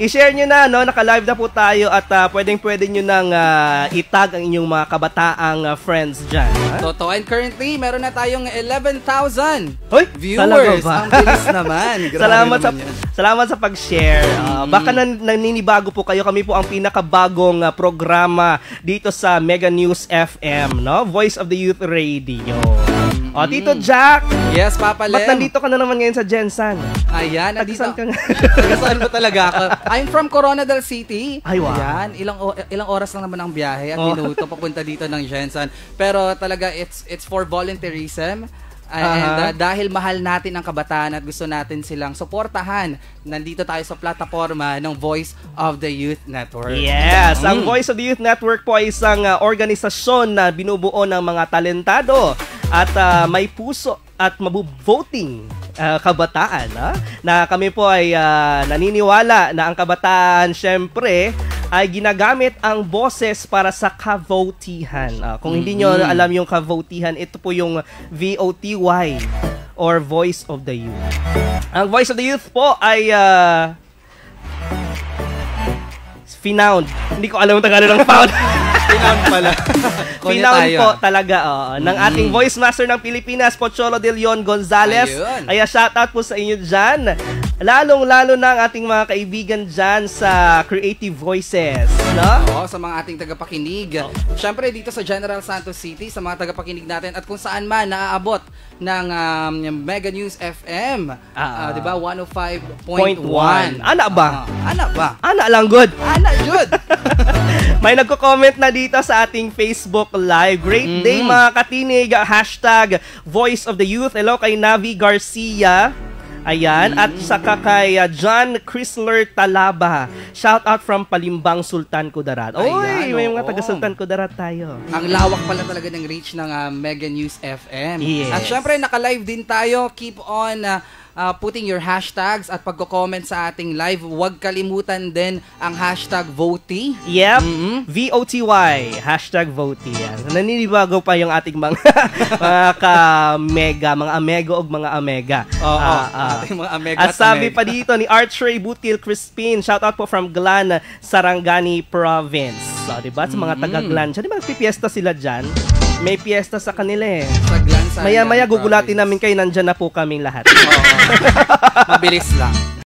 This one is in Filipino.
I-share nyo na, no? Naka-live na po tayo at pwedeng-pwede nyo nang itag ang inyong mga kabataang friends dyan. Totoo. And currently, meron na tayong 11,000 talaga viewers. ba? Ang bilis naman. Salamat sa pag-share. Baka naninibago po kayo. Kami po ang pinakabagong programa dito sa Mega News FM, no? Voice of the Youth Radio. O, Tito Jack. Yes, Papa Lem. Ba't nandito ka na naman ngayon sa Jensan? Ayan, Tagasaan ka nga. Tagasaan ba talaga ako? I'm from Coronadal City. Ay, wow. Ayan, ilang oras lang naman ang biyahe at minuto papunta dito ng Jensan. Pero talaga, it's for volunteerism. And dahil mahal natin ang kabataan at gusto natin silang suportahan, nandito tayo sa plataforma ng Voice of the Youth Network. Yes, ang Voice of the Youth Network po ay isang organisasyon na binubuo ng mga talentado at may puso at mabuvoting kabataan. Na kami po ay naniniwala na ang kabataan syempre ay ginagamit ang boses para sa kavotihan. Kung hindi nyo alam yung kavotihan, ito po yung VOTY or Voice of the Youth. Ang Voice of the Youth po ay Finound. Hindi ko alam ang Tagalog ng found. Finound pala. Finound po talaga ng ating voice master ng Pilipinas, Pocholo de Leon Gonzalez. Kaya shoutout po sa inyo dyan. Lalong-lalo na ang ating mga kaibigan dyan sa Creative Voices, no? Oo, sa mga ating tagapakinig. Siyempre, dito sa General Santos City, sa mga tagapakinig natin at kung saan man naaabot ng Mega News FM. Diba? 105.1. Ana ba? Ana ba? Ana lang good. Ana good. May nagko-comment na dito sa ating Facebook Live. Great day mga katinig. Hashtag Voice of the Youth. Hello kay Navi Garcia. Ayan, at saka kay John Chrysler Talaba. Shout out from Palimbang, Sultan Kudarat. Oy, may mga taga Sultan Kudarat tayo. Ang lawak pala talaga ng reach ng Mega News FM. Yes. At syempre, naka-live din tayo. Keep on putting your hashtags at pagko-comment sa ating live. Huwag kalimutan din ang hashtag VOTY. Yep, VOTY, hashtag VOTY. Naninibago pa yung ating mga ka-mega, mga amego o mga amega. Ating mga amega at sabi pa dito ni Archray Butil Crispin, shoutout po from Glan, Sarangani Province. So, diba? Sa mga taga-Glan, diba nagpipiesta sila dyan? May piyesta sa kanila eh. Sa Glan, Maya-maya gugulatin namin kayo, nandyan na po kaming lahat. Mabilis lang.